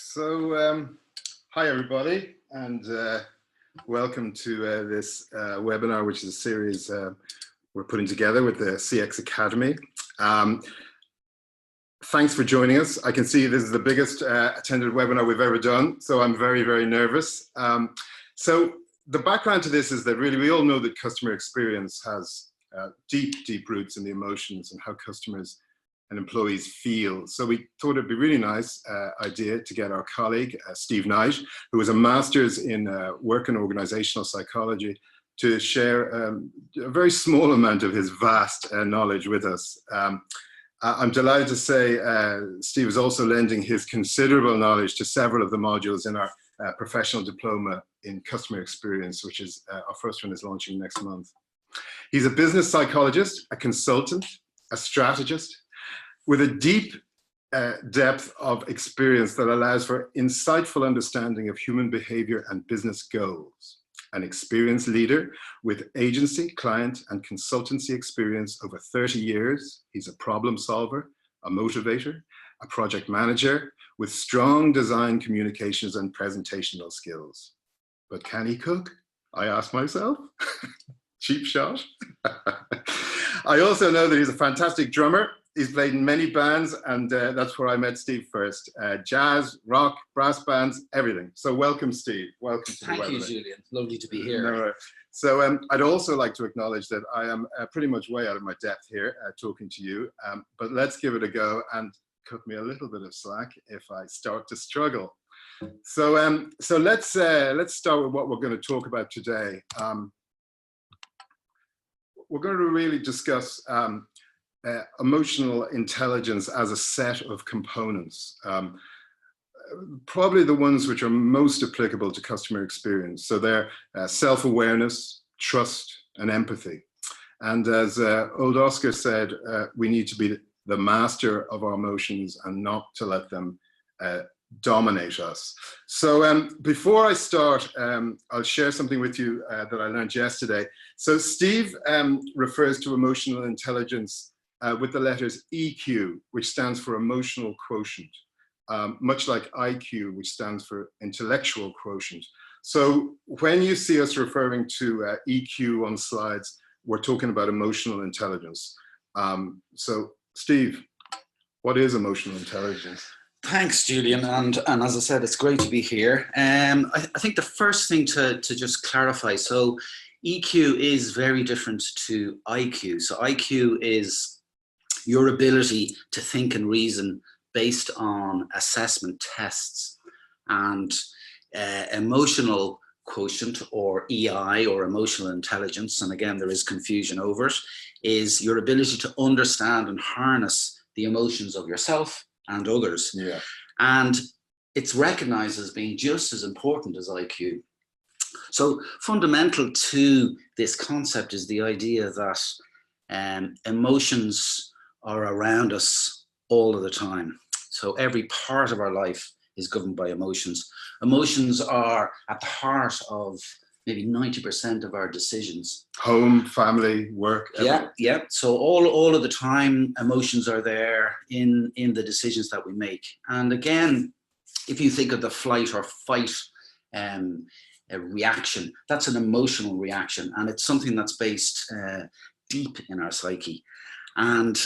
Hi everybody, and welcome to this webinar, which is a series we're putting together with the CX Academy. Thanks for joining us. I can see this is the biggest attended webinar we've ever done, so I'm very, very nervous. So the background to this is that really we all know that customer experience has deep, deep roots in the emotions and how customers and employees feel. So we thought it'd be really nice idea to get our colleague, Steve Knight, who has a master's in work and organizational psychology, to share a very small amount of his vast knowledge with us. I'm delighted to say Steve is also lending his considerable knowledge to several of the modules in our Professional Diploma in Customer Experience, which is our first one is launching next month. He's a business psychologist, a consultant, a strategist, with a deep depth of experience that allows for insightful understanding of human behavior and business goals. An experienced leader with agency, client, and consultancy experience over 30 years. He's a problem solver, a motivator, a project manager with strong design, communications, and presentational skills. But can he cook? I ask myself. Cheap shot. I also know that he's a fantastic drummer. He's played in many bands, and that's where I met Steve first. Jazz, rock, brass bands, everything. So welcome, Steve. Welcome to the webinar. Thank you, Julian. Lovely to be here. No, so I'd also like to acknowledge that I am pretty much way out of my depth here talking to you, but let's give it a go and cut me a little bit of slack if I start to struggle. So let's start with what we're going to talk about today. We're going to really discuss emotional intelligence as a set of components, probably the ones which are most applicable to customer experience. So they're self-awareness, trust, and empathy. And as old Oscar said, we need to be the master of our emotions and not to let them dominate us. So before I start, I'll share something with you that I learned yesterday. So Steve refers to emotional intelligence with the letters EQ, which stands for emotional quotient, much like IQ, which stands for intellectual quotient. So when you see us referring to EQ on slides, we're talking about emotional intelligence. So Steve, what is emotional intelligence? Thanks, Julian. And as I said, it's great to be here. I think the first thing to just clarify, so EQ is very different to IQ. So IQ is your ability to think and reason based on assessment tests, and emotional quotient, or EI, or emotional intelligence, and again there is confusion over it, is your ability to understand and harness the emotions of yourself and others. Yeah. And it's recognized as being just as important as IQ. So fundamental to this concept is the idea that emotions are around us all of the time. So every part of our life is governed by emotions. Emotions are at the heart of maybe 90% of our decisions. Home, family, work. Everything. Yeah. So all of the time, emotions are there in the decisions that we make. And again, if you think of the flight or fight a reaction, that's an emotional reaction, and it's something that's based deep in our psyche. And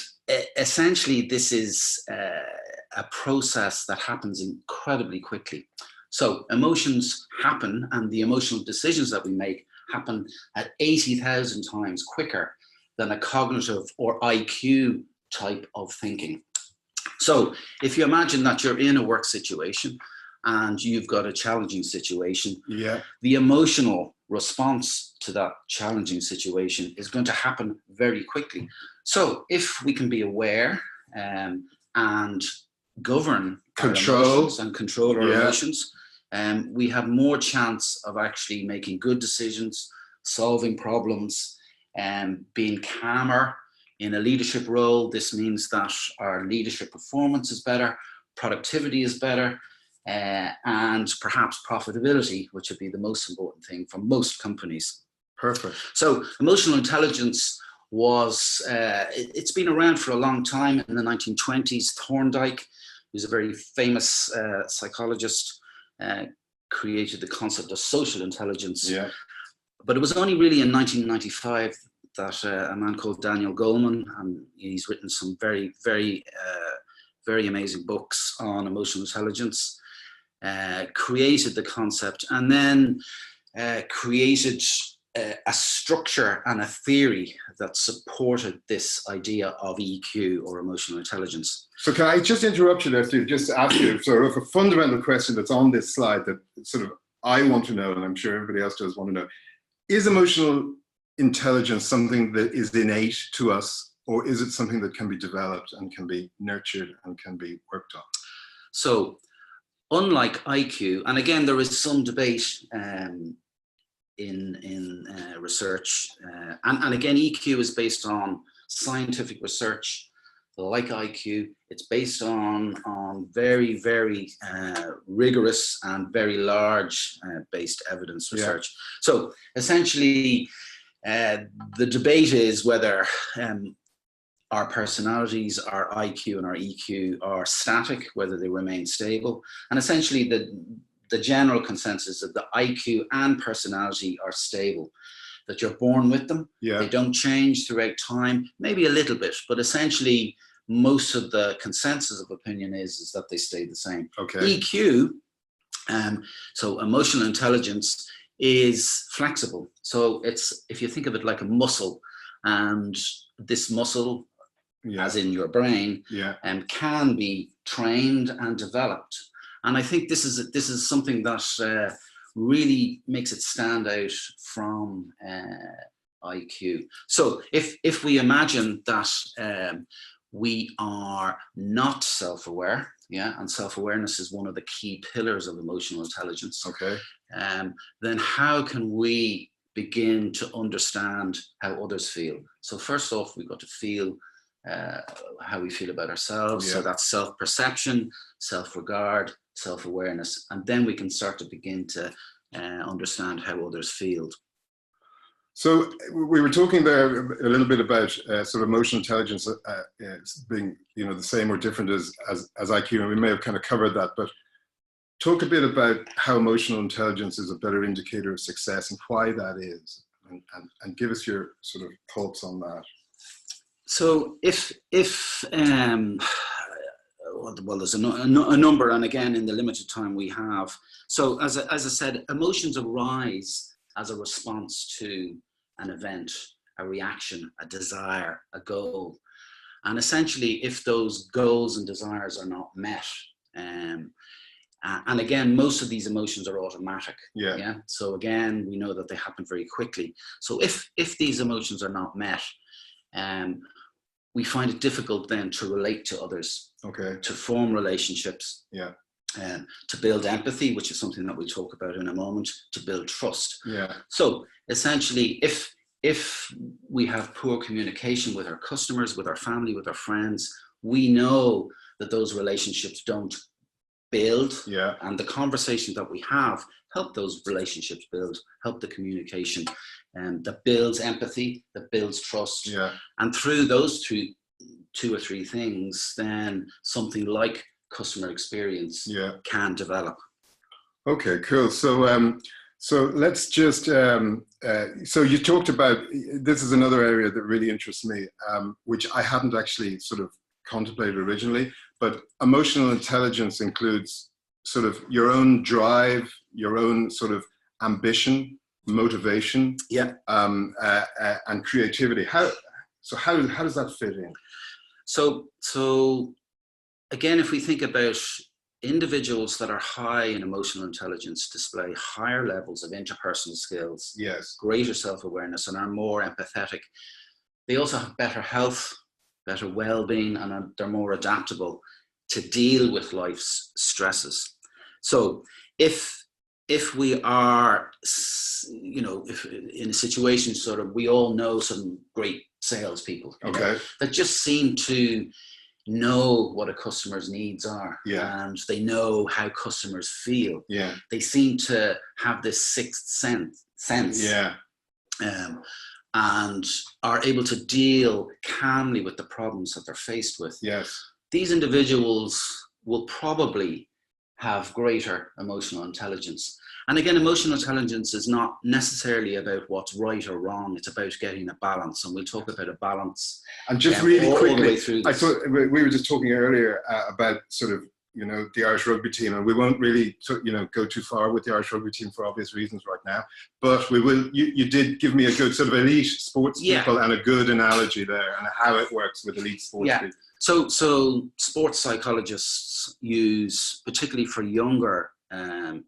essentially, this is a process that happens incredibly quickly. So emotions happen, and the emotional decisions that we make happen at 80,000 times quicker than a cognitive or IQ type of thinking. So if you imagine that you're in a work situation and you've got a challenging situation, yeah, the emotional response to that challenging situation is going to happen very quickly. So if we can be aware and govern control our emotions, we have more chance of actually making good decisions, solving problems, and being calmer in a leadership role. This means that our leadership performance is better, productivity is better, and perhaps profitability, which would be the most important thing for most companies. Perfect. So emotional intelligence was, it's been around for a long time. In the 1920s, Thorndike who's a very famous psychologist, created the concept of social intelligence. Yeah. But it was only really in 1995 that a man called Daniel Goleman, and he's written some very, very, very amazing books on emotional intelligence, created the concept, and then created a structure and a theory that supported this idea of EQ, or emotional intelligence. So can I just interrupt you there, Steve, just to ask you sort of a fundamental question that's on this slide that sort of I want to know, and I'm sure everybody else does want to know. Is emotional intelligence something that is innate to us, or is it something that can be developed and can be nurtured and can be worked on? So unlike IQ, and again, there is some debate in research, and again, EQ is based on scientific research. Like IQ, it's based on very, very rigorous and very large based evidence research. Yeah. So essentially, the debate is whether our personalities, our IQ and our EQ are static, whether they remain stable. And essentially, the general consensus is that the IQ and personality are stable, that you're born with them. Yeah. They don't change throughout time, maybe a little bit, but essentially most of the consensus of opinion is that they stay the same. Okay. EQ, so emotional intelligence, is flexible. So it's, if you think of it like a muscle, and this muscle, yeah, as in your brain, yeah, can be trained and developed. And I think this is something that really makes it stand out from IQ. So if we imagine that we are not self-aware, yeah, and self-awareness is one of the key pillars of emotional intelligence. Okay. Then how can we begin to understand how others feel? So first off, we've got to feel how we feel about ourselves. Yeah. So that's self-perception, self-regard, self-awareness, and then we can start to begin to understand how others feel. So we were talking there a little bit about sort of emotional intelligence being, you know, the same or different as IQ, and we may have kind of covered that, but talk a bit about how emotional intelligence is a better indicator of success and why that is, and give us your sort of thoughts on that. So well, there's a number, and again, in the limited time we have. So as I said, emotions arise as a response to an event, a reaction, a desire, a goal. And essentially, if those goals and desires are not met, and again, most of these emotions are automatic. Yeah. Yeah. So again, we know that they happen very quickly. So if these emotions are not met, we find it difficult then to relate to others. Okay. To form relationships. Yeah. To build empathy, which is something that we'll talk about in a moment, to build trust. Yeah. So essentially, if we have poor communication with our customers, with our family, with our friends, we know that those relationships don't build. Yeah. And the conversations that we have help those relationships build, help the communication, that builds empathy, that builds trust. Yeah. And through those two or three things, then something like customer experience, yeah, can develop. Okay, cool. So so let's just so you talked about, this is another area that really interests me, which I hadn't actually sort of contemplated originally, but emotional intelligence includes sort of your own drive, your own sort of ambition, motivation, yeah, and creativity. How does that fit in? So again, if we think about individuals that are high in emotional intelligence, display higher levels of interpersonal skills, yes, greater self-awareness, and are more empathetic. They also have better health, better well-being, and they're more adaptable to deal with life's stresses. So if we are, you know, if in a situation, sort of, we all know some great salespeople, okay, that just seem to know what a customer's needs are, yeah, and they know how customers feel. Yeah, they seem to have this sixth sense, yeah, and are able to deal calmly with the problems that they're faced with. Yes, these individuals will probably have greater emotional intelligence. And again, emotional intelligence is not necessarily about what's right or wrong. It's about getting a balance, and we'll talk about a balance. And just really quickly, all the way through this. I thought we were just talking earlier about sort of, you know, the Irish rugby team, and we won't really, you know, go too far with the Irish rugby team for obvious reasons right now. But we will. You did give me a good sort of elite sports people and a good analogy there, and how it works with elite sports people. So sports psychologists use, particularly for younger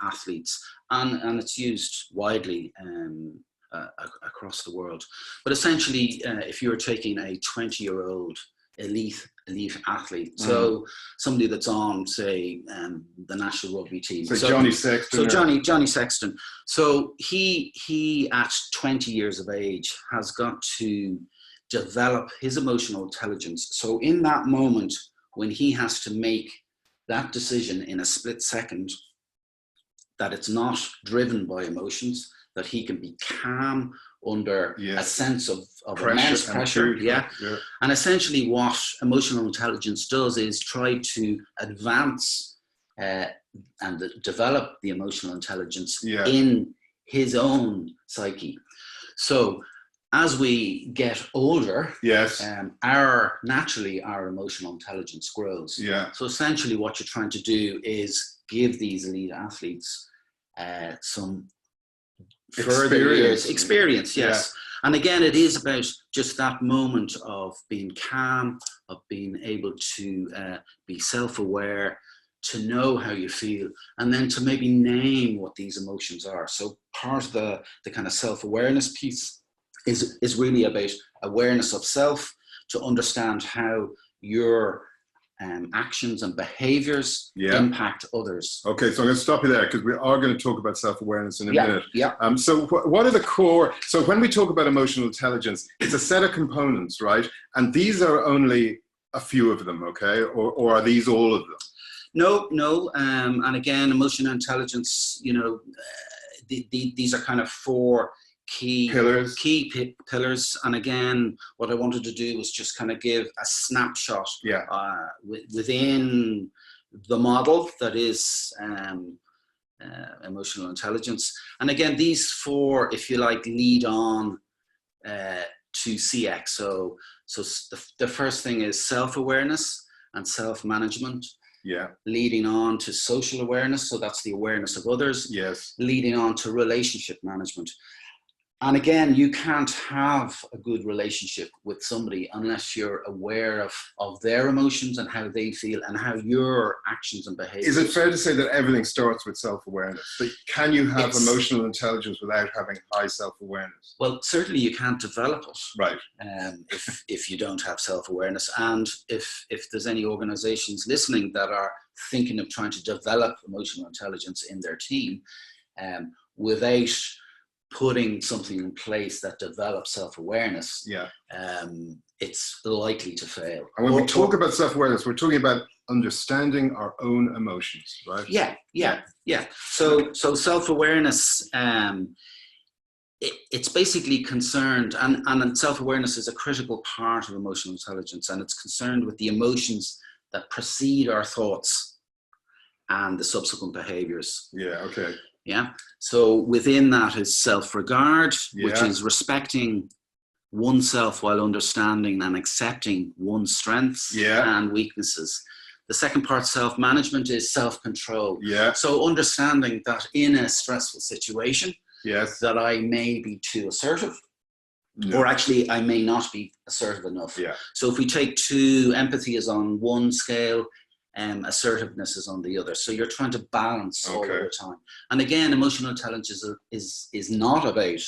athletes, and it's used widely across the world. But essentially, if you're taking a 20-year-old elite athlete, so somebody that's on, say, the national rugby team, so Johnny Sexton, Johnny Sexton. So he at 20 years of age has got to develop his emotional intelligence. So in that moment when he has to make that decision in a split second, that it's not driven by emotions, that he can be calm under a sense of immense pressure. And essentially what emotional intelligence does is try to advance and develop the emotional intelligence in his own psyche. So as we get older, naturally our emotional intelligence grows. So essentially what you're trying to do is give these elite athletes some further years experience. And again, it is about just that moment of being calm, of being able to be self-aware, to know how you feel, and then to maybe name what these emotions are. So part of the kind of self-awareness piece is really about awareness of self, to understand how your actions and behaviors impact others. Okay, so I'm going to stop you there, because we are going to talk about self-awareness in a minute. So what are the core, so when we talk about emotional intelligence, it's a set of components, right? And these are only a few of them, okay? Or are these all of them? No. And again, emotional intelligence, you know, these are kind of four key pillars. And again, what I wanted to do was just kind of give a snapshot within the model that is emotional intelligence. And again, these four, if you like, lead on to CX. So the first thing is self-awareness and self-management. Leading on to social awareness, so that's the awareness of others. Leading on to relationship management. And again, you can't have a good relationship with somebody unless you're aware of their emotions and how they feel and how your actions and behaviors. Is it fair to say that everything starts with self-awareness? So can you have emotional intelligence without having high self-awareness? Well, certainly you can't develop it. Right. If you don't have self-awareness. And if there's any organizations listening that are thinking of trying to develop emotional intelligence in their team, without putting something in place that develops self-awareness, it's likely to fail. And when we talk about self-awareness, we're talking about understanding our own emotions, right? So self-awareness, it's basically concerned, and self-awareness is a critical part of emotional intelligence, and it's concerned with the emotions that precede our thoughts and the subsequent behaviors. So within that is self-regard, which is respecting oneself while understanding and accepting one's strengths and weaknesses. The second part, self-management, is self-control. So understanding that in a stressful situation, that I may be too assertive, or actually I may not be assertive enough. So if we take two, empathy is on one scale, assertiveness is on the other. So you're trying to balance all of the time. And again, emotional intelligence is not about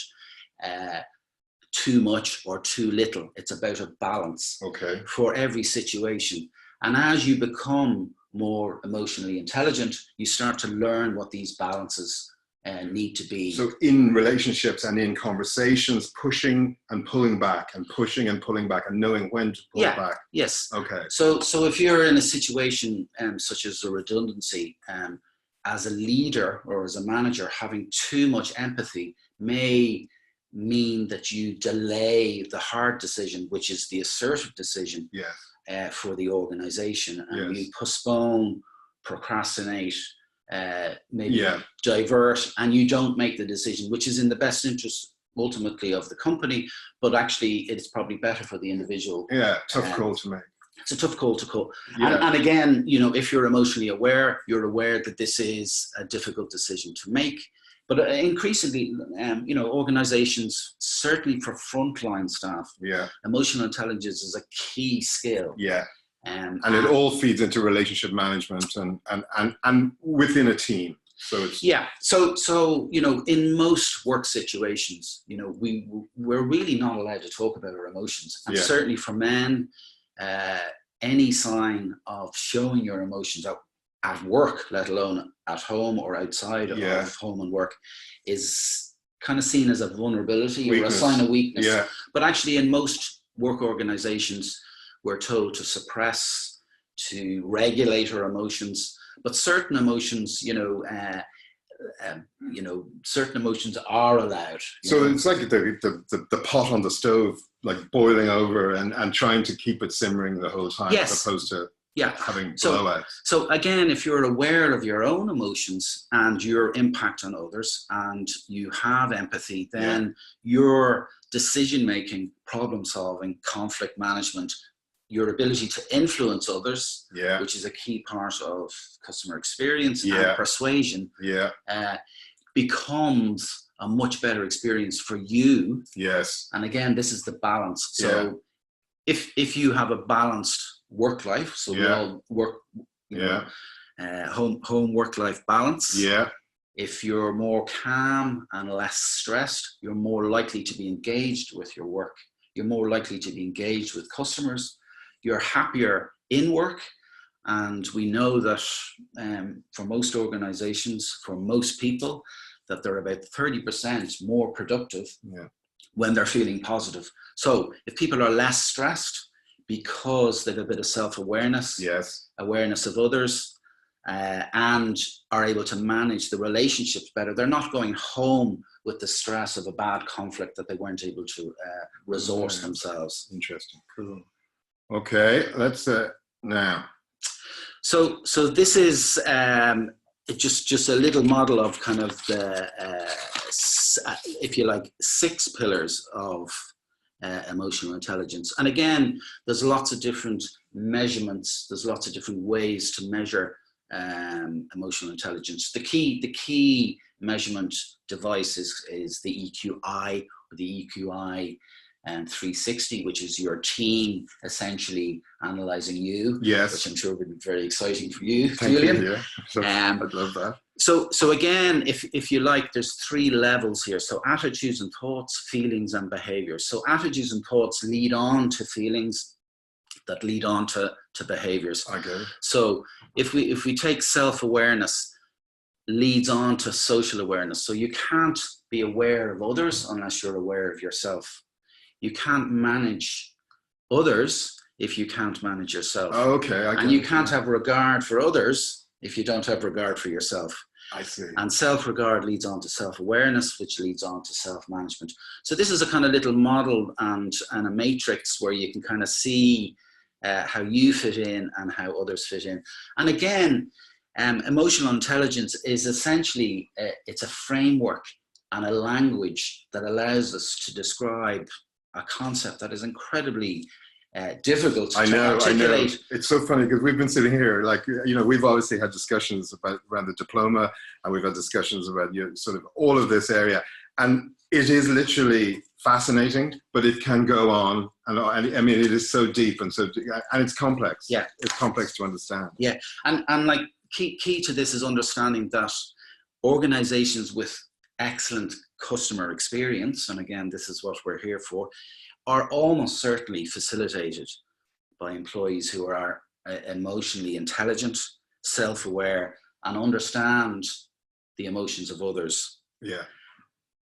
too much or too little. It's about a balance for every situation. And as you become more emotionally intelligent, you start to learn what these balances need to be. So in relationships and in conversations, pushing and pulling back and pushing and pulling back and knowing when to pull back. So if you're in a situation such as a redundancy, as a leader or as a manager, having too much empathy may mean that you delay the hard decision, which is the assertive decision for the organization, and you postpone procrastinate, maybe divert, and you don't make the decision, which is in the best interest ultimately of the company, but actually it's probably better for the individual. Yeah, tough call to make. It's a tough call to call. Yeah. And again, you know, if you're emotionally aware, you're aware that this is a difficult decision to make. But increasingly, you know, organizations, certainly for frontline staff, emotional intelligence is a key skill. Yeah. And it all feeds into relationship management and within a team. So it's so you know, in most work situations, you know, we're really not allowed to talk about our emotions, and certainly for men, any sign of showing your emotions at work, let alone at home or outside of home and work, is kind of seen as a vulnerability or a sign of weakness. Yeah. But actually, in most work organizations, we're told to suppress, to regulate our emotions. But certain emotions, certain emotions are allowed. So it's like the pot on the stove, like boiling over and trying to keep it simmering the whole time, as opposed to having blowouts. So again, if you're aware of your own emotions and your impact on others, and you have empathy, then your decision-making, problem-solving, conflict management, your ability to influence others, which is a key part of customer experience and persuasion, becomes a much better experience for you. Yes. And again, this is the balance. So if you have a balanced work life, so we all work, home work life balance. Yeah. If you're more calm and less stressed, you're more likely to be engaged with your work. You're more likely to be engaged with customers. You're happier in work. And we know that for most organizations, for most people, that they're about 30% more productive when they're feeling positive. So if people are less stressed because they have a bit of self-awareness, awareness of others, and are able to manage the relationships better, they're not going home with the stress of a bad conflict that they weren't able to resource themselves. Interesting. Cool. Okay, let's now. So this is just a little model of kind of the, if you like, 6 pillars of emotional intelligence. And again, there's lots of different measurements. There's lots of different ways to measure emotional intelligence. The key measurement device is the EQI, or the EQI 360, which is your team essentially analyzing you. Yes. Which I'm sure would be very exciting for you, Thank Julian. you, I'd love that. So again, if you like, there's 3 levels here. So attitudes and thoughts, feelings and behaviors. So attitudes and thoughts lead on to feelings that lead on to behaviors. I get it. So if we take self-awareness, leads on to social awareness. So you can't be aware of others unless you're aware of yourself. You can't manage others if you can't manage yourself. Oh, okay. And you can't have regard for others if you don't have regard for yourself. I see. And self-regard leads on to self-awareness, which leads on to self-management. So this is a kind of little model and a matrix where you can kind of see how you fit in and how others fit in. And again, emotional intelligence is essentially, it's a framework and a language that allows us to describe a concept that is incredibly difficult to articulate. I know. It's so funny because we've been sitting here, like, we've obviously had discussions around the diploma, and we've had discussions about sort of all of this area. And it is literally fascinating, but it can go on. And I mean, it is so deep and it's complex. Yeah. It's complex to understand. Yeah. And like key to this is understanding that organizations with excellent customer experience, and again, this is what we're here for, are almost certainly facilitated by employees who are emotionally intelligent, self-aware, and understand the emotions of others. Yeah.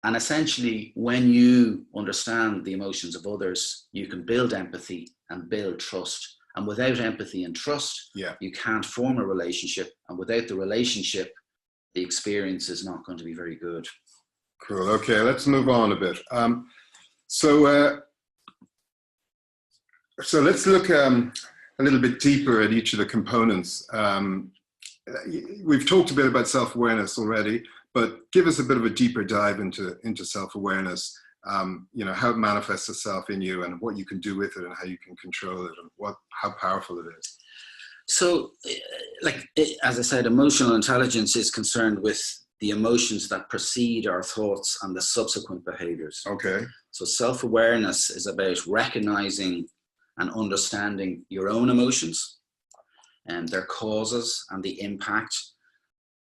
And essentially, when you understand the emotions of others, you can build empathy and build trust. And without empathy and trust, you can't form a relationship. And without the relationship, the experience is not going to be very good. Cool. Okay, let's move on a bit. So let's look a little bit deeper at each of the components. we've talked a bit about self-awareness already, but give us a bit of a deeper dive into self-awareness. How it manifests itself in you and what you can do with it and how you can control it and how powerful it is. So, as I said, emotional intelligence is concerned with the emotions that precede our thoughts and the subsequent behaviors. Okay. So self-awareness is about recognizing and understanding your own emotions and their causes and the impact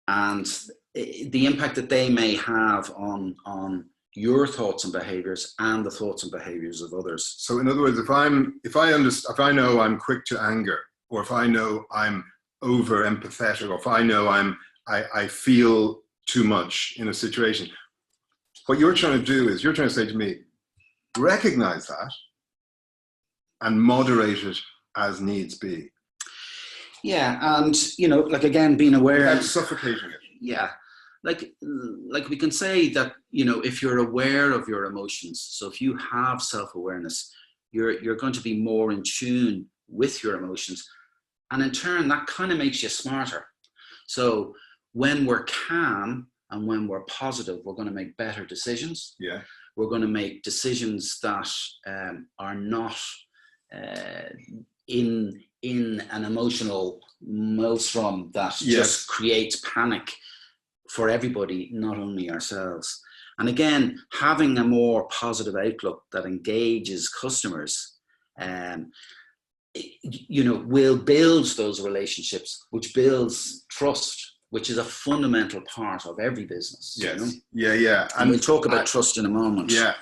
that they may have on your thoughts and behaviors and the thoughts and behaviors of others. So in other words, if I know I'm quick to anger, or if I know I'm over empathetic, or if I know I feel too much in a situation, what you're trying to do is you're trying to say to me, recognize that and moderate it as needs be. Yeah, and again, being aware. Without suffocating it. Yeah, like we can say that if you're aware of your emotions, so if you have self-awareness, you're going to be more in tune with your emotions, and in turn that kind of makes you smarter. So when we're calm and when we're positive, we're going to make better decisions. Yeah. We're going to make decisions that are not in an emotional maelstrom that just creates panic for everybody, not only ourselves. And again, having a more positive outlook that engages customers, will build those relationships, which builds trust, which is a fundamental part of every business. Yes. Yeah. And we'll talk about trust in a moment. Yeah.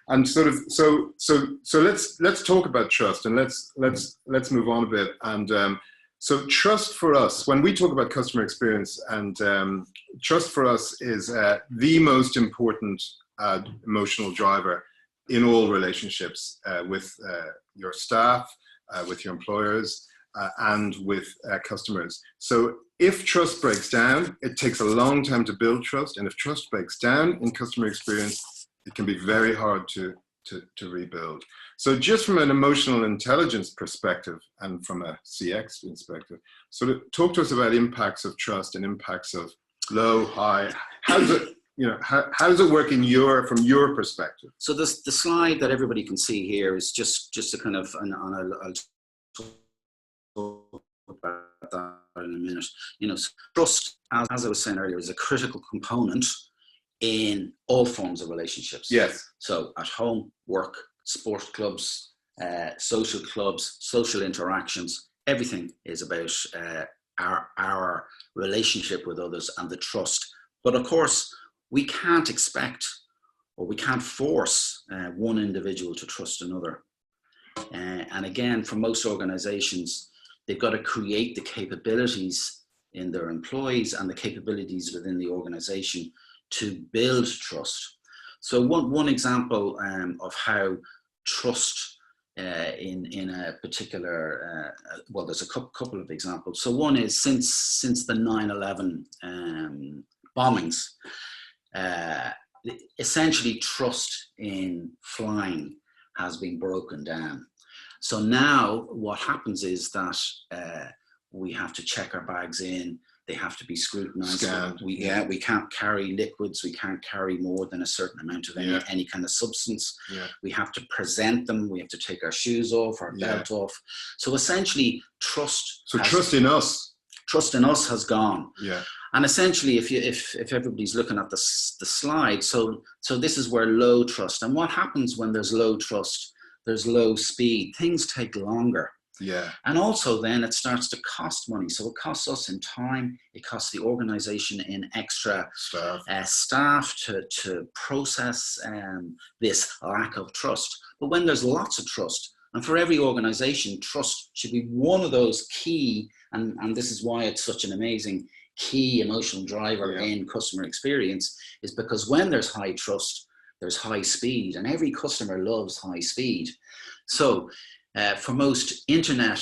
And sort of, so let's talk about trust, and let's move on a bit. And so trust for us, when we talk about customer experience, and trust for us is the most important emotional driver in all relationships with your staff, with your employers, and with customers. So if trust breaks down, it takes a long time to build trust. And if trust breaks down in customer experience, it can be very hard to rebuild. So just from an emotional intelligence perspective and from a CX perspective, sort of talk to us about impacts of trust and impacts of low, high. How does it work from your perspective? So the slide that everybody can see here is just a kind of, and I'll talk about that in a minute. Trust, as I was saying earlier, is a critical component in all forms of relationships. Yes. So at home, work, sport clubs, social interactions, everything is about our relationship with others and the trust. But of course, we can't expect or we can't force one individual to trust another. And again, for most organizations, they've got to create the capabilities in their employees and the capabilities within the organization to build trust. So one example of how trust in a particular, there's a couple of examples. So one is since the 9/11 bombings, essentially trust in flying has been broken down. So now what happens is that we have to check our bags in. They have to be scrutinized. Scanned. We can't carry liquids. We can't carry more than a certain amount of any kind of substance. Yeah. We have to present them. We have to take our shoes off, our belt off. So essentially, trust. So trust in us. Trust in us has gone. Yeah. And essentially, if everybody's looking at the slide, so this is where low trust. And what happens when there's low trust? There's low speed. Things take longer. Yeah. And also then it starts to cost money. So it costs us in time, it costs the organization in extra staff to process this lack of trust. But when there's lots of trust, and for every organization, trust should be one of those key, and this is why it's such an amazing key emotional driver in customer experience, is because when there's high trust, there's high speed, and every customer loves high speed. So for most internet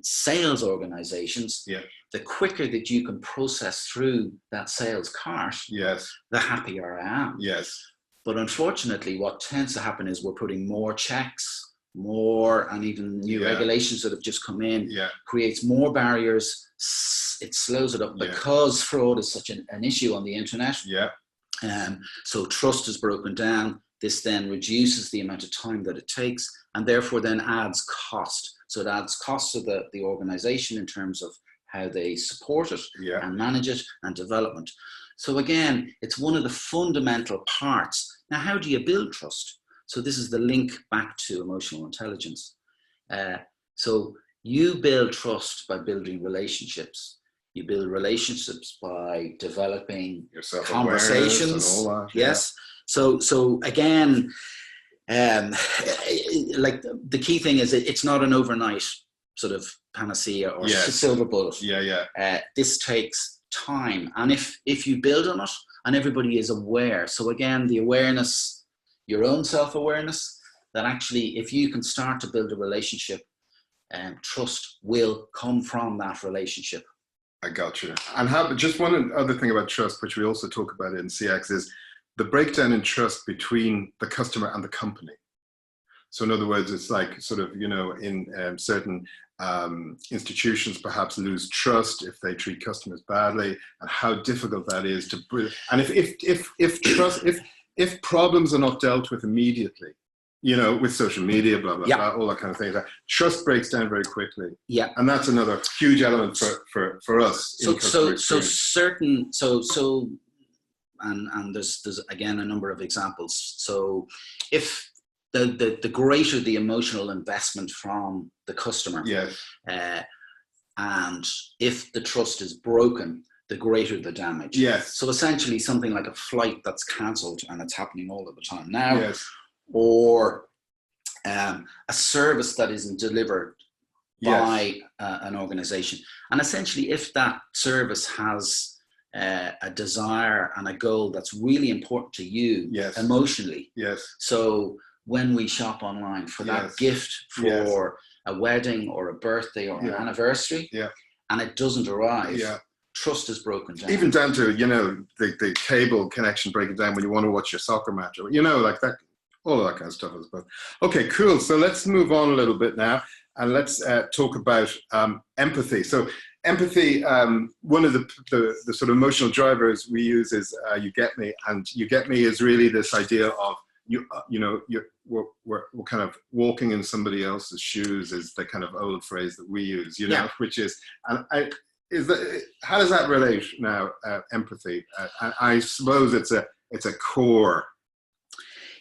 sales organizations, the quicker that you can process through that sales cart, the happier I am. Yes. But unfortunately, what tends to happen is we're putting more checks more, and even new regulations that have just come in, creates more barriers. It slows it up because fraud is such an issue on the internet. So trust is broken down. This then reduces the amount of time that it takes, and therefore then adds cost. So it adds cost to the organization in terms of how they support it and manage it and development. So again, it's one of the fundamental parts. Now, how do you build trust? So this is the link back to emotional intelligence. So you build trust by building relationships. You build relationships by developing conversations. And all that, yes. So again, like the key thing is it's not an overnight sort of panacea or silver bullet. This takes time, and if you build on it and everybody is aware. So again, the awareness, your own self-awareness, that actually if you can start to build a relationship, trust will come from that relationship. I got you. And just one other thing about trust, which we also talk about in CX, is the breakdown in trust between the customer and the company. So in other words, it's like sort of, in certain institutions perhaps lose trust if they treat customers badly, and how difficult that is to bring. And if problems are not dealt with immediately, with social media, blah, blah, blah, all that kind of thing, that trust breaks down very quickly. And that's another huge element for us. And there's again a number of examples. So if the greater the emotional investment from the customer, and if the trust is broken, the greater the damage. So essentially something like a flight that's cancelled, and it's happening all of the time now, or a service that isn't delivered by an organization. And essentially if that service has a desire and a goal that's really important to you emotionally. So when we shop online for that gift for a wedding or a birthday or an anniversary, and it doesn't arrive, trust is broken down. Even down to, the cable connection breaking down when you want to watch your soccer match, or, like that, all of that kind of stuff. Okay, cool. So let's move on a little bit now, and let's talk about empathy. So empathy, one of the sort of emotional drivers we use is you get me, and you get me is really this idea of we're kind of walking in somebody else's shoes, is the kind of old phrase that we use, which is, and how does that relate now? Empathy, I suppose it's a core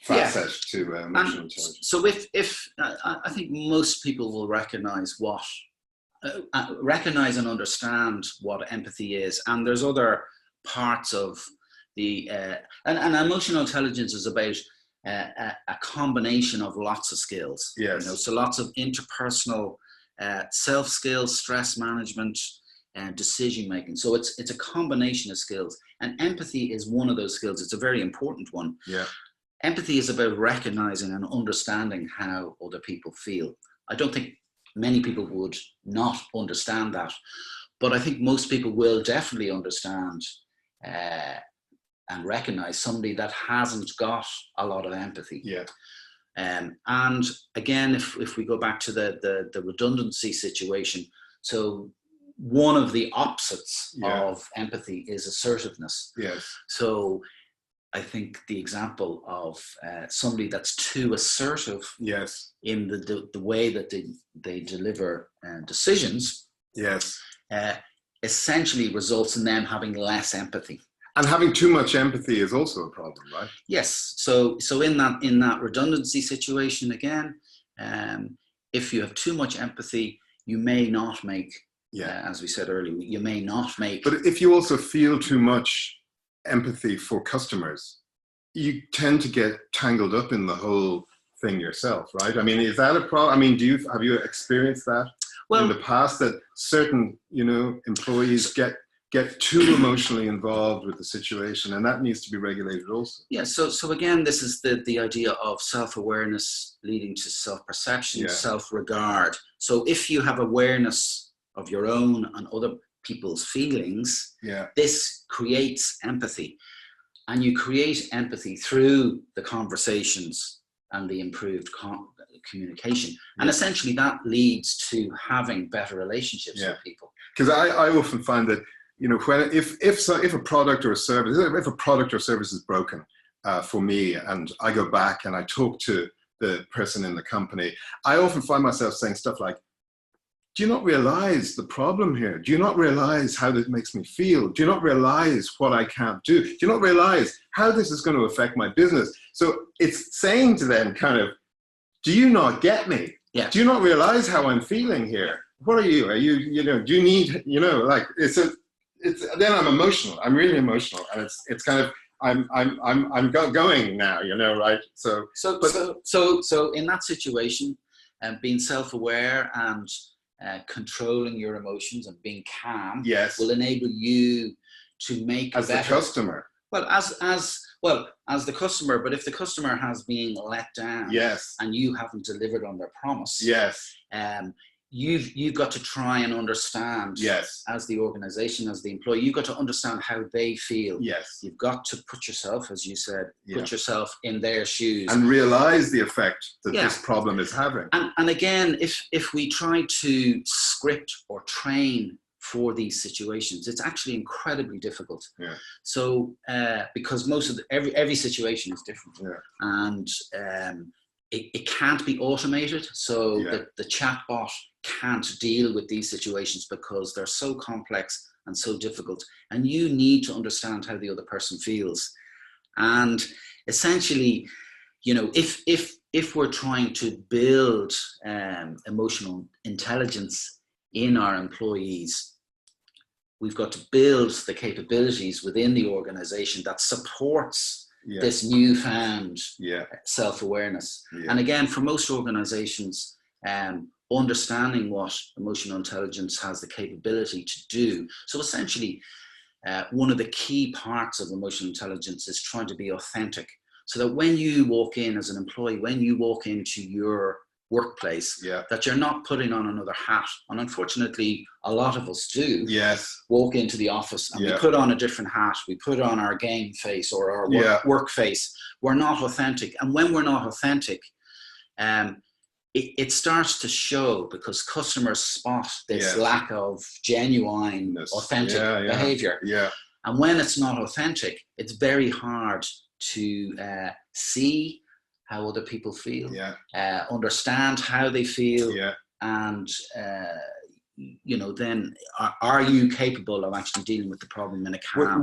facet to emotional intelligence. So if I think most people will recognize and understand what empathy is, and there's other parts of the and emotional intelligence is about a combination of lots of skills. So lots of interpersonal self skills, stress management, and decision making. So it's a combination of skills, and empathy is one of those skills. It's a very important one. Empathy is about recognizing and understanding how other people feel. I don't think many people would not understand that, but I think most people will definitely understand and recognize somebody that hasn't got a lot of empathy. And again, if we go back to the redundancy situation, so one of the opposites of empathy is assertiveness. So I think the example of somebody that's too assertive in the way that they deliver decisions essentially results in them having less empathy. And having too much empathy is also a problem, right? Yes. So in that redundancy situation, again, if you have too much empathy, you may not make, as we said earlier, you may not make. But if you also feel too much empathy for customers, you tend to get tangled up in the whole thing yourself, right? I mean, is that a problem? I mean, have you experienced that in the past, that certain, employees get too emotionally involved with the situation, and that needs to be regulated also? So again, this is the idea of self-awareness leading to self-perception, self-regard. So if you have awareness of your own and other people's feelings, this creates empathy. And you create empathy through the conversations and the improved communication. And essentially that leads to having better relationships with people. Because I often find that, you know, when if a product or a service is broken for me, and I go back and I talk to the person in the company, I often find myself saying stuff like, do you not realize the problem here? Do you not realize how this makes me feel? Do you not realize what I can't do? Do you not realize how this is going to affect my business? So it's saying to them kind of, do you not get me? Yeah. Do you not realize how I'm feeling here? What are you? Are you, you know, do you need, you know, like then I'm emotional. I'm really emotional. And it's kind of, I'm going now, you know, right? So in that situation, being self-aware and controlling your emotions and being calm will enable you to make as the customer. Well, as the customer, but if the customer has been let down, and you haven't delivered on their promise, you've got to try and understand, as the organization, as the employee, you've got to understand how they feel. You've got to put yourself, as you said, put yourself in their shoes. And realize the effect that this problem is having. And again, if we try to script or train for these situations, it's actually incredibly difficult. So, because most of every situation is different. And it can't be automated. So the chatbot can't deal with these situations because they're so complex and so difficult. And you need to understand how the other person feels. And essentially, you know, if we're trying to build emotional intelligence in our employees, we've got to build the capabilities within the organization that supports this newfound self-awareness. And again, for most organizations, understanding what emotional intelligence has the capability to do. So essentially, one of the key parts of emotional intelligence is trying to be authentic. So that when you walk in as an employee, when you walk into your workplace, that you're not putting on another hat. And unfortunately, a lot of us do walk into the office and we put on a different hat. We put on our game face or our work face. We're not authentic. And when we're not authentic, it starts to show, because customers spot this lack of genuine, authentic behavior. And when it's not authentic, it's very hard to see how other people feel, understand how they feel, and you know, then are you capable of actually dealing with the problem in a calm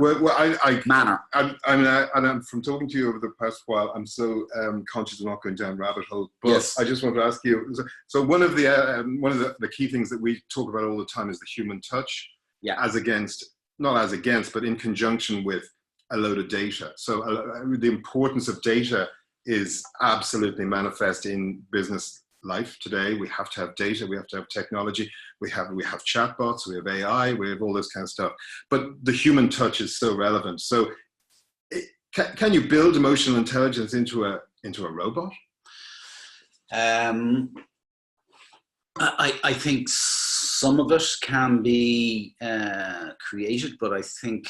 manner? I mean, I'm from talking to you over the past while, I'm so conscious of not going down rabbit hole. But I just want to ask you. So one of the key things that we talk about all the time is the human touch, not as against, but in conjunction with a load of data. So the importance of data is absolutely manifest in business life today. We have to have data, we have to have technology, we have chatbots, we have AI, we have all this kind of stuff. But the human touch is so relevant. So can you build emotional intelligence into a robot? I think some of it can be created, but I think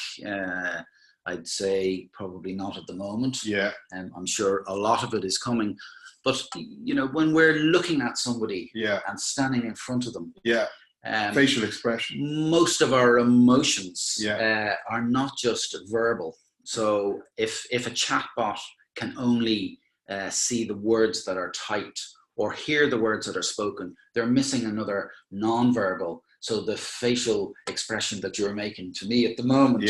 I'd say probably not at the moment. And I'm sure a lot of it is coming. But, you know, when we're looking at somebody and standing in front of them, facial expression, most of our emotions are not just verbal. So if a chatbot can only see the words that are typed or hear the words that are spoken, they're missing another non-verbal. So the facial expression that you're making to me at the moment,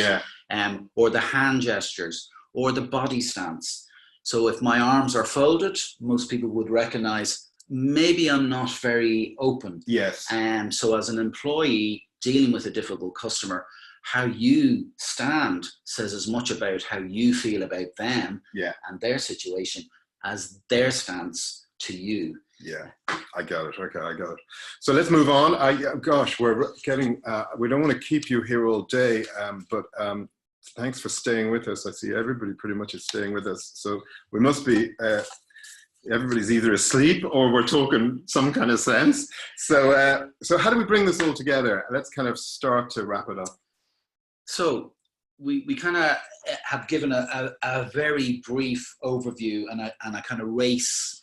or the hand gestures, or the body stance. So if my arms are folded, most people would recognize maybe I'm not very open. So as an employee dealing with a difficult customer, how you stand says as much about how you feel about them and their situation as their stance to you. I got it. Okay, I got it. So let's move on. Gosh, we're getting, we don't want to keep you here all day, but thanks for staying with us. I see everybody pretty much is staying with us. So we must be, everybody's either asleep or we're talking some kind of sense. So, so how do we bring this all together? Let's kind of start to wrap it up. So we kind of have given a very brief overview and a kind of race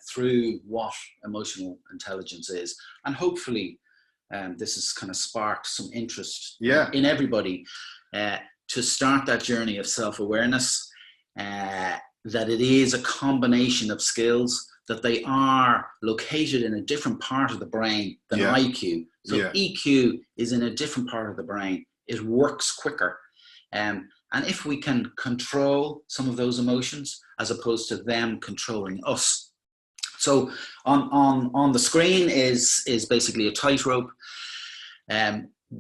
through what emotional intelligence is, and hopefully this has kind of sparked some interest in everybody to start that journey of self-awareness, that it is a combination of skills, that they are located in a different part of the brain than IQ. So EQ is in a different part of the brain. It works quicker. And if we can control some of those emotions as opposed to them controlling us. So on the screen is basically a tightrope.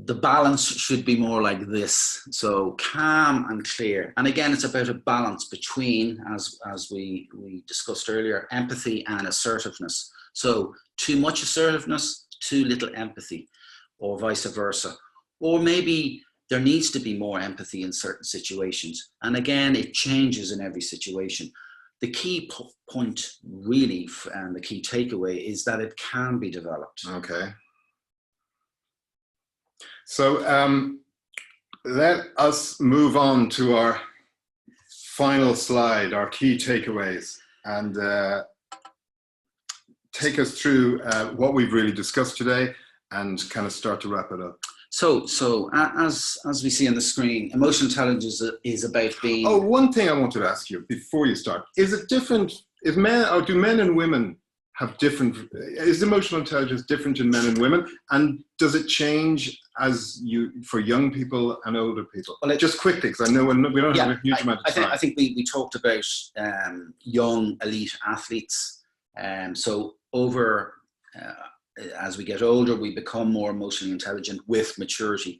The balance should be more like this. So calm and clear. And again, it's about a balance between, as we discussed earlier, empathy and assertiveness. So too much assertiveness, too little empathy, or vice versa. Or maybe there needs to be more empathy in certain situations. And again, it changes in every situation. The key point really, and the key takeaway, is that it can be developed. Okay. So let us move on to our final slide, our key takeaways, and take us through what we've really discussed today and kind of start to wrap it up. So as we see on the screen, emotional intelligence is about being... Oh, one thing I wanted to ask you before you start. Is it different, do men and women have different, is emotional intelligence different in men and women? And does it change for young people and older people? Well, just quickly, because I know we don't have a huge amount of time. I think we talked about young elite athletes. So as we get older, we become more emotionally intelligent with maturity.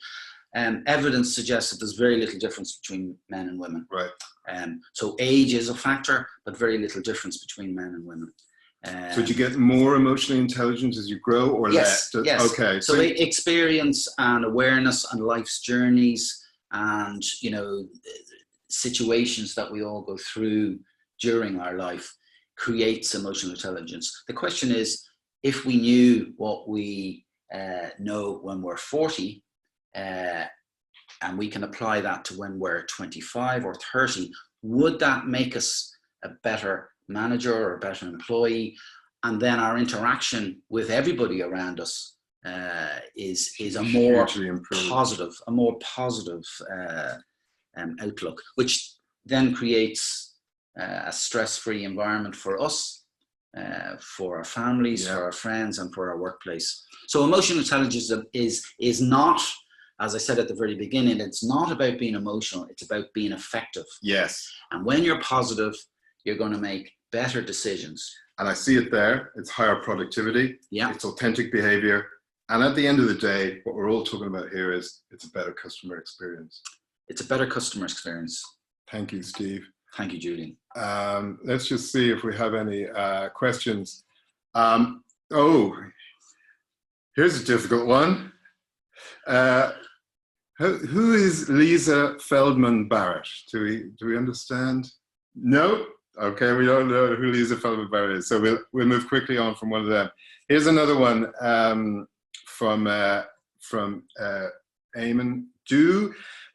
Evidence suggests that there's very little difference between men and women. Right. So age is a factor, but very little difference between men and women. So do you get more emotionally intelligent as you grow, or less? Yes. Okay. So experience and awareness and life's journeys and, situations that we all go through during our life creates emotional intelligence. The question is, if we knew what we know when we're 40, and we can apply that to when we're 25 or 30, would that make us a better manager or a better employee? And then our interaction with everybody around us is a more positive outlook, which then creates a stress-free environment for us, for our families, for our friends, and for our workplace. So emotional intelligence is not, as I said at the very beginning, it's not about being emotional, it's about being effective. Yes. And when you're positive, you're going to make better decisions. And I see it there. It's higher productivity. Yeah. It's authentic behavior. And at the end of the day, what we're all talking about here is it's a better customer experience. It's a better customer experience. Thank you, Steve. Thank you, Julian. Let's just see if we have any questions. Here's a difficult one. Who is Lisa Feldman Barrett? Do we understand? No? Okay, we don't know who Lisa Feldman Barrett is, so we'll move quickly on from one of them. Here's another one from Eamon.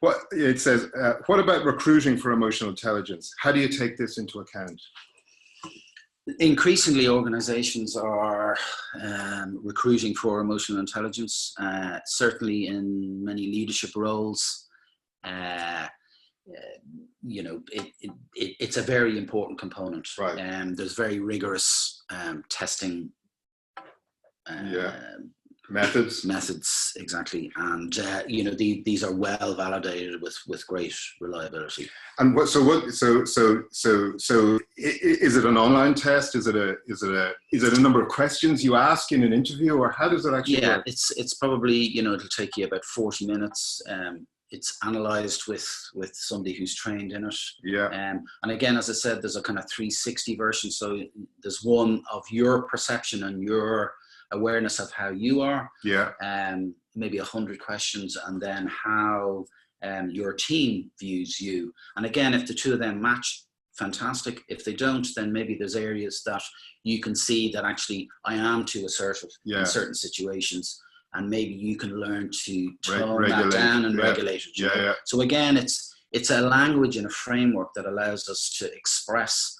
What it says, what about recruiting for emotional intelligence? How do you take this into account? Increasingly, organizations are recruiting for emotional intelligence, certainly in many leadership roles. It's a very important component. Right. There's very rigorous testing methods, exactly, and these are well validated with great reliability. And so is it an online test? Is it a number of questions you ask in an interview, or how does it actually work? It's probably, it'll take you about 40 minutes. It's analyzed with somebody who's trained in it. Yeah. And again, as I said, there's a kind of 360 version. So there's one of your perception and your awareness of how you are. Yeah. Maybe 100 questions, and then how your team views you. And again, if the two of them match, fantastic. If they don't, then maybe there's areas that you can see that actually I am too assertive in certain situations. And maybe you can learn to tone that down and regulate it. Yeah. So again, it's a language and a framework that allows us to express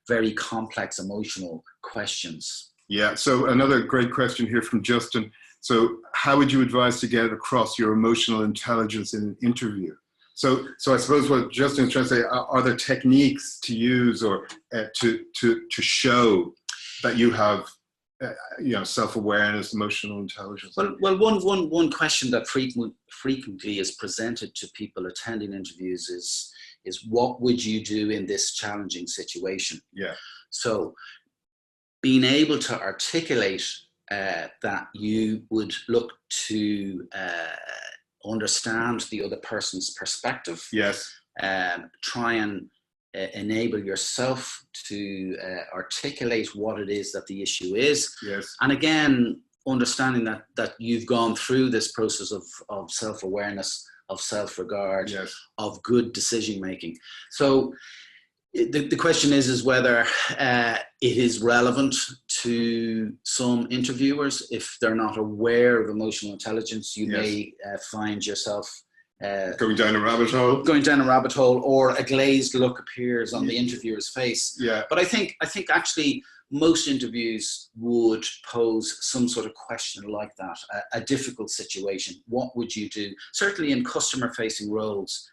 very complex emotional questions. Yeah, so another great question here from Justin. So how would you advise to get across your emotional intelligence in an interview? So I suppose what Justin is trying to say, are there techniques to use or to show that you have self-awareness, emotional intelligence? Well, one question that frequently is presented to people attending interviews is what would you do in this challenging situation? Yeah. So being able to articulate that you would look to understand the other person's perspective. Yes. Try and enable yourself to articulate what it is that the issue is. Yes. And again, understanding that you've gone through this process of self-awareness, of self-regard, yes, of good decision making. So the question is whether it is relevant to some interviewers. If they're not aware of emotional intelligence, you may find yourself going down a rabbit hole, or a glazed look appears on the interviewer's face. Yeah. But I think actually most interviews would pose some sort of question like that, a difficult situation. What would you do? Certainly in customer-facing roles,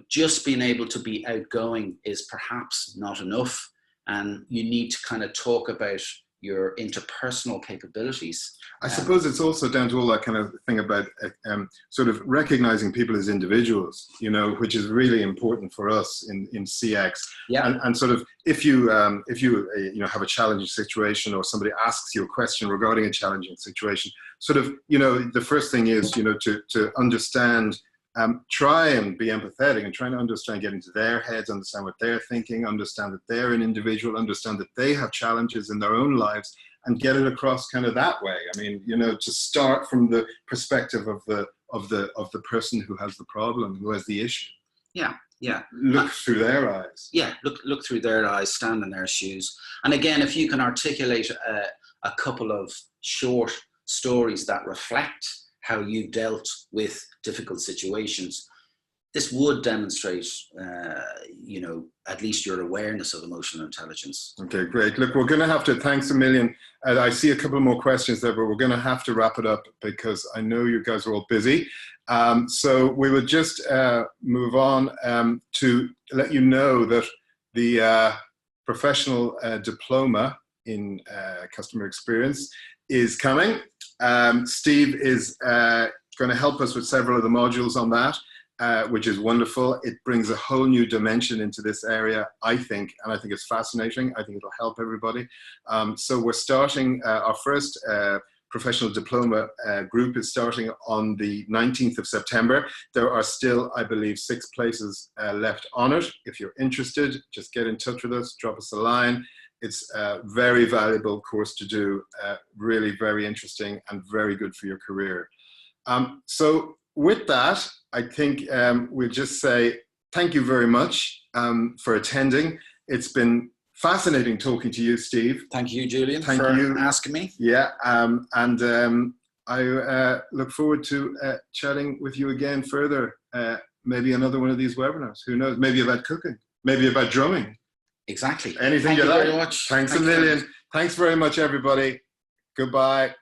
just being able to be outgoing is perhaps not enough, and you need to kind of talk about your interpersonal capabilities. I suppose it's also down to all that kind of thing about sort of recognizing people as individuals, which is really important for us in CX. Yeah. And sort of if you have a challenging situation, or somebody asks you a question regarding a challenging situation, sort of the first thing is to understand. Try and be empathetic and try to understand, get into their heads, understand what they're thinking, understand that they're an individual, understand that they have challenges in their own lives, and get it across kind of that way. I mean, to start from the perspective of the person who has the problem, who has the issue. Yeah, yeah. Look through their eyes. Yeah, look through their eyes, stand in their shoes. And again, if you can articulate a couple of short stories that reflect how you dealt with difficult situations, this would demonstrate, at least your awareness of emotional intelligence. Okay, great. Look, we're going to have to, thanks a million. I see a couple more questions there, but we're going to have to wrap it up because I know you guys are all busy. So we would just move on to let you know that the Professional Diploma in Customer Experience is coming. Steve is going to help us with several of the modules on that, which is wonderful. It brings a whole new dimension into this area, I think, and I think it's fascinating. I think it'll help everybody. So we're starting our first Professional Diploma group is starting on the 19th of September. There are still, I believe, 6 places left on it. If you're interested, just get in touch with us, drop us a line. It's a very valuable course to do, really very interesting and very good for your career. So with that, I think we'll just say thank you very much for attending. It's been fascinating talking to you, Steve. Thank you, Julian, for asking me. Yeah, and I look forward to chatting with you again further, maybe another one of these webinars. Who knows, maybe about cooking, maybe about drumming. Exactly. Anything Thank you like. very much. Thanks a million. Thanks very much, everybody. Goodbye.